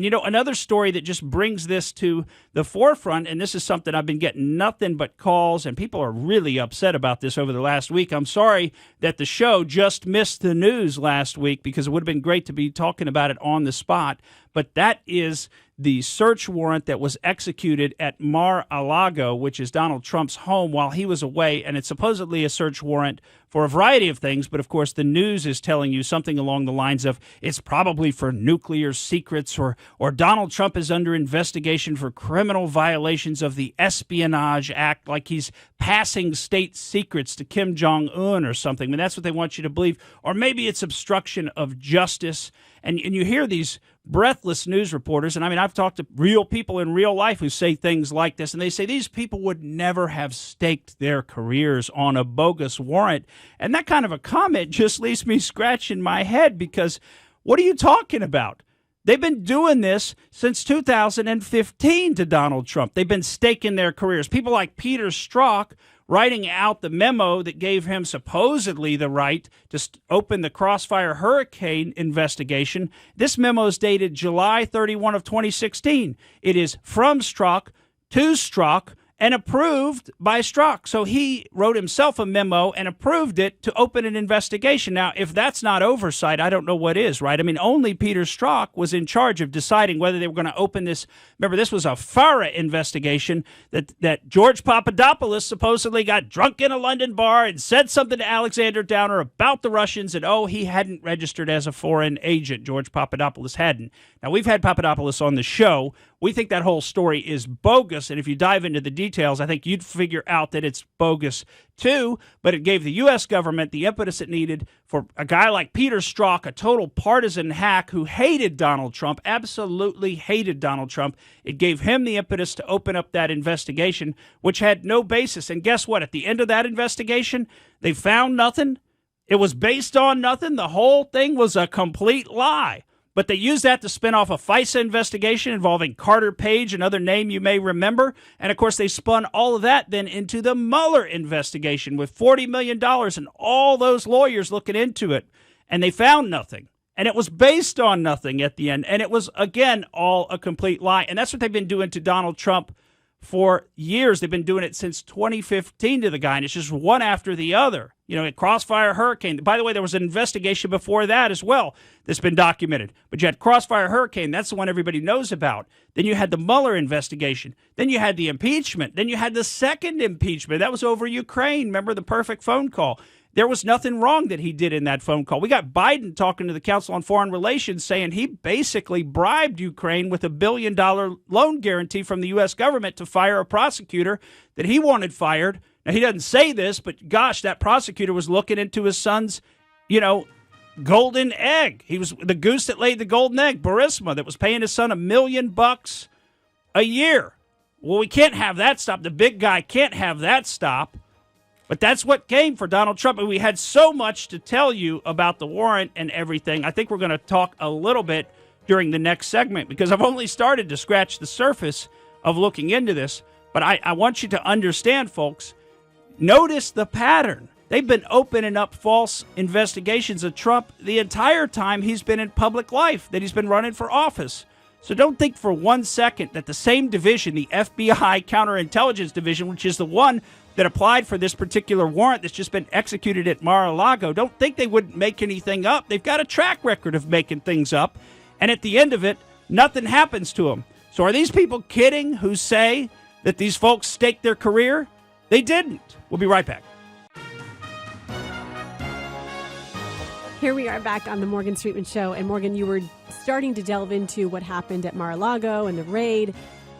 And, another story that just brings this to the forefront, and this is something I've been getting nothing but calls, and people are really upset about this over the last week. I'm sorry that the show just missed the news last week because it would have been great to be talking about it on the spot. But that is the search warrant that was executed at Mar-a-Lago, which is Donald Trump's home, while he was away. And it's supposedly a search warrant for a variety of things. But, of course, the news is telling you something along the lines of it's probably for nuclear secrets, or Donald Trump is under investigation for criminal violations of the Espionage Act, like he's passing state secrets to Kim Jong-un or something. I mean, that's what they want you to believe. Or maybe it's obstruction of justice. And you hear these breathless news reporters, and I've talked to real people in real life who say things like this, and they say these people would never have staked their careers on a bogus warrant. And that kind of a comment just leaves me scratching my head, because what are you talking about? They've been doing this since 2015 to Donald Trump. They've been staking their careers. People like Peter Strzok writing out the memo that gave him supposedly the right to open the Crossfire Hurricane investigation. This memo is dated July 31 of 2016. It is from Strzok to Strzok and approved by Strzok. So he wrote himself a memo and approved it to open an investigation. Now, if that's not oversight, I don't know what is, right? I mean, only Peter Strzok was in charge of deciding whether they were going to open this. Remember, this was a FARA investigation that George Papadopoulos supposedly got drunk in a London bar and said something to Alexander Downer about the Russians, and, he hadn't registered as a foreign agent. George Papadopoulos hadn't. Now, we've had Papadopoulos on the show. We think that whole story is bogus, and if you dive into the details, I think you'd figure out that it's bogus too, but it gave the U.S. government the impetus it needed for a guy like Peter Strzok, a total partisan hack who hated Donald Trump, absolutely hated Donald Trump. It gave him the impetus to open up that investigation, which had no basis. And guess what? At the end of that investigation, they found nothing. It was based on nothing. The whole thing was a complete lie. But they used that to spin off a FISA investigation involving Carter Page, another name you may remember. And, of course, they spun all of that then into the Mueller investigation with $40 million and all those lawyers looking into it. And they found nothing. And it was based on nothing at the end. And it was, again, all a complete lie. And that's what they've been doing to Donald Trump for years. They've been doing it since 2015 to the guy, and it's just one after the other. At Crossfire Hurricane. By the way, there was an investigation before that as well that's been documented. But you had Crossfire Hurricane. That's the one everybody knows about. Then you had the Mueller investigation. Then you had the impeachment. Then you had the second impeachment. That was over Ukraine. Remember the perfect phone call? There was nothing wrong that he did in that phone call. We got Biden talking to the Council on Foreign Relations saying he basically bribed Ukraine with $1 billion loan guarantee from the U.S. government to fire a prosecutor that he wanted fired. Now, he doesn't say this, but gosh, that prosecutor was looking into his son's, golden egg. He was the goose that laid the golden egg, Burisma, that was paying his son $1 million a year. Well, we can't have that stop. The big guy can't have that stop. But that's what came for Donald Trump. And we had so much to tell you about the warrant and everything. I think we're going to talk a little bit during the next segment because I've only started to scratch the surface of looking into this. But I want you to understand, folks, notice the pattern. They've been opening up false investigations of Trump the entire time he's been in public life, that he's been running for office. So don't think for 1 second that the same division, the FBI Counterintelligence Division, which is the one that applied for this particular warrant that's just been executed at Mar-a-Lago, don't think they wouldn't make anything up. They've got a track record of making things up. And at the end of it, nothing happens to them. So are these people kidding who say that these folks staked their career? They didn't. We'll be right back. Here we are back on the Morgan Streetman Show. And Morgan, you were starting to delve into what happened at Mar-a-Lago and the raid,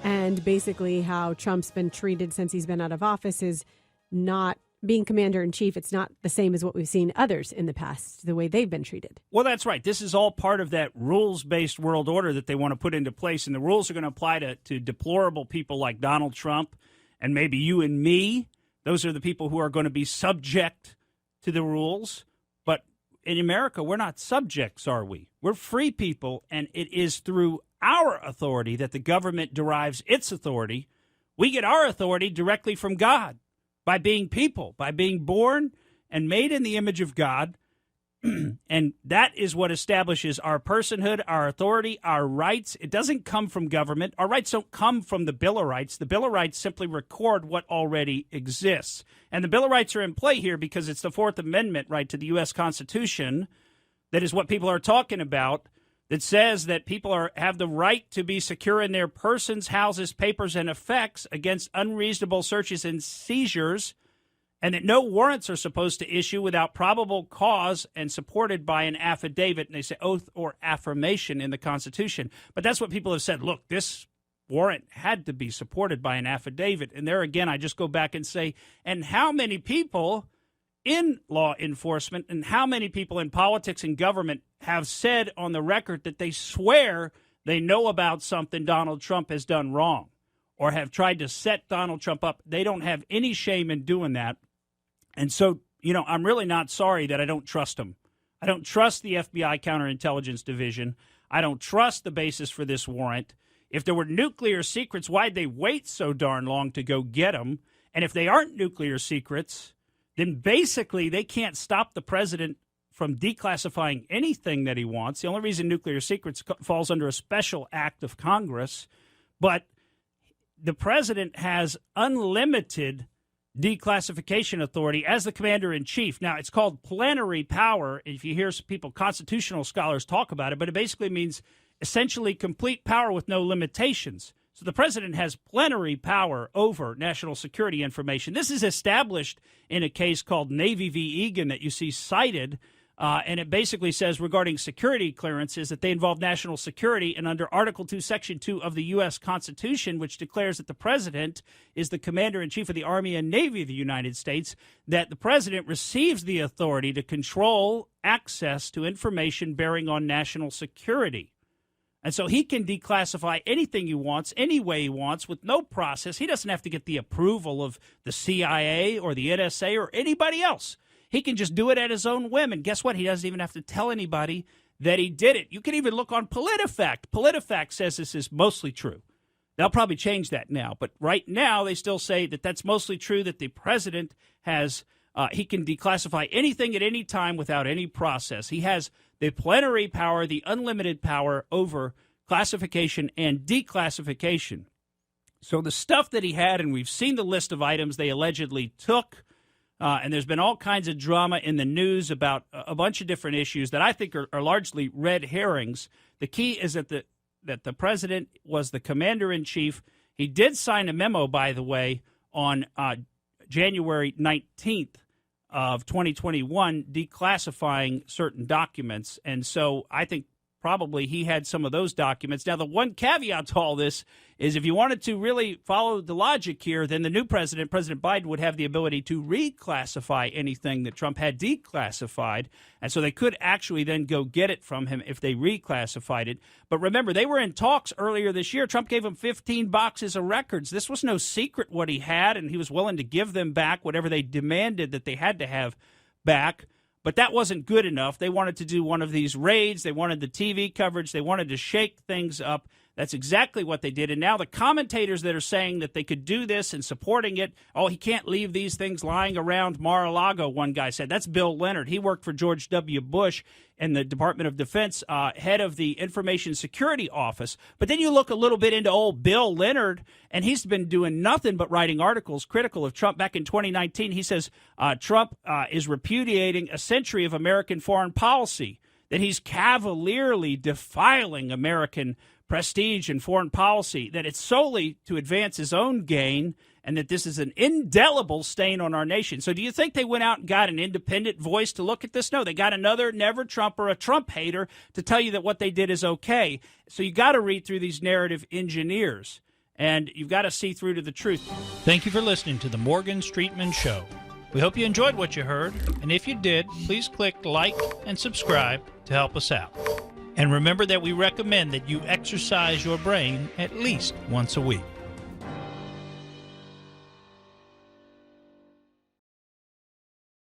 and basically how Trump's been treated since he's been out of office is not being commander-in-chief. It's not the same as what we've seen others in the past, the way they've been treated. Well, that's right. This is all part of that rules-based world order that they want to put into place, and the rules are going to apply to deplorable people like Donald Trump and maybe you and me. Those are the people who are going to be subject to the rules. But in America, we're not subjects, are we? We're free people, and it is through our authority that the government derives its authority. We get our authority directly from God by being people, by being born and made in the image of God. And that is what establishes our personhood, our authority, our rights. It doesn't come from government. Our rights don't come from the Bill of Rights. The Bill of Rights simply record what already exists. And the Bill of Rights are in play here because it's the Fourth Amendment right to the U.S. Constitution that is what people are talking about, that says that people have the right to be secure in their persons, houses, papers, and effects against unreasonable searches and seizures, and that no warrants are supposed to issue without probable cause and supported by an affidavit. And they say oath or affirmation in the Constitution. But that's what people have said. Look, this warrant had to be supported by an affidavit. And there again, I just go back and say, and how many people in law enforcement and how many people in politics and government have said on the record that they swear they know about something Donald Trump has done wrong or have tried to set Donald Trump up? They don't have any shame in doing that. And so, I'm really not sorry that I don't trust him. I don't trust the FBI Counterintelligence Division. I don't trust the basis for this warrant. If there were nuclear secrets, why'd they wait so darn long to go get them? And if they aren't nuclear secrets, then basically they can't stop the president from declassifying anything that he wants. The only reason nuclear secrets falls under a special act of Congress. But the president has unlimited declassification authority as the commander-in-chief. Now, it's called plenary power. If you hear some people, constitutional scholars, talk about it, but it basically means essentially complete power with no limitations. So the president has plenary power over national security information. This is established in a case called Navy v. Egan that you see cited, and it basically says regarding security clearances that they involve national security, and under Article 2, Section 2 of the U.S. Constitution, which declares that the president is the commander-in-chief of the Army and Navy of the United States, that the president receives the authority to control access to information bearing on national security. And so he can declassify anything he wants, any way he wants, with no process. He doesn't have to get the approval of the CIA or the NSA or anybody else. He can just do it at his own whim. And guess what? He doesn't even have to tell anybody that he did it. You can even look on PolitiFact. PolitiFact says this is mostly true. They'll probably change that now. But right now, they still say that that's mostly true, that the president has he can declassify anything at any time without any process. He has the plenary power, the unlimited power over classification and declassification. So the stuff that he had, and we've seen the list of items they allegedly took, and there's been all kinds of drama in the news about a bunch of different issues that I think are largely red herrings. The key is that the president was the commander-in-chief. He did sign a memo, by the way, on January 19th of 2021 declassifying certain documents. And so I think probably he had some of those documents. Now, the one caveat to all this is if you wanted to really follow the logic here, then the new president, President Biden, would have the ability to reclassify anything that Trump had declassified. And so they could actually then go get it from him if they reclassified it. But remember, they were in talks earlier this year. Trump gave him 15 boxes of records. This was no secret what he had, and he was willing to give them back whatever they demanded that they had to have back. But that wasn't good enough. They wanted to do one of these raids. They wanted the TV coverage. They wanted to shake things up. That's exactly what they did. And now the commentators that are saying that they could do this and supporting it, oh, he can't leave these things lying around Mar-a-Lago, one guy said. That's Bill Leonard. He worked for George W. Bush in the Department of Defense, head of the Information Security Office. But then you look a little bit into old Bill Leonard, and he's been doing nothing but writing articles critical of Trump. Back in 2019, he says Trump is repudiating a century of American foreign policy, that he's cavalierly defiling American prestige and foreign policy, that it's solely to advance his own gain, and that this is an indelible stain on our nation. So do you think they went out and got an independent voice to look at this? No, they got another never Trump or a Trump hater to tell you that what they did is okay. So you got to read through these narrative engineers, and you've got to see through to the truth. Thank you for listening to the Morgan Streetman Show. We hope you enjoyed what you heard, and if you did, please click like and subscribe to help us out. And remember that we recommend that you exercise your brain at least once a week.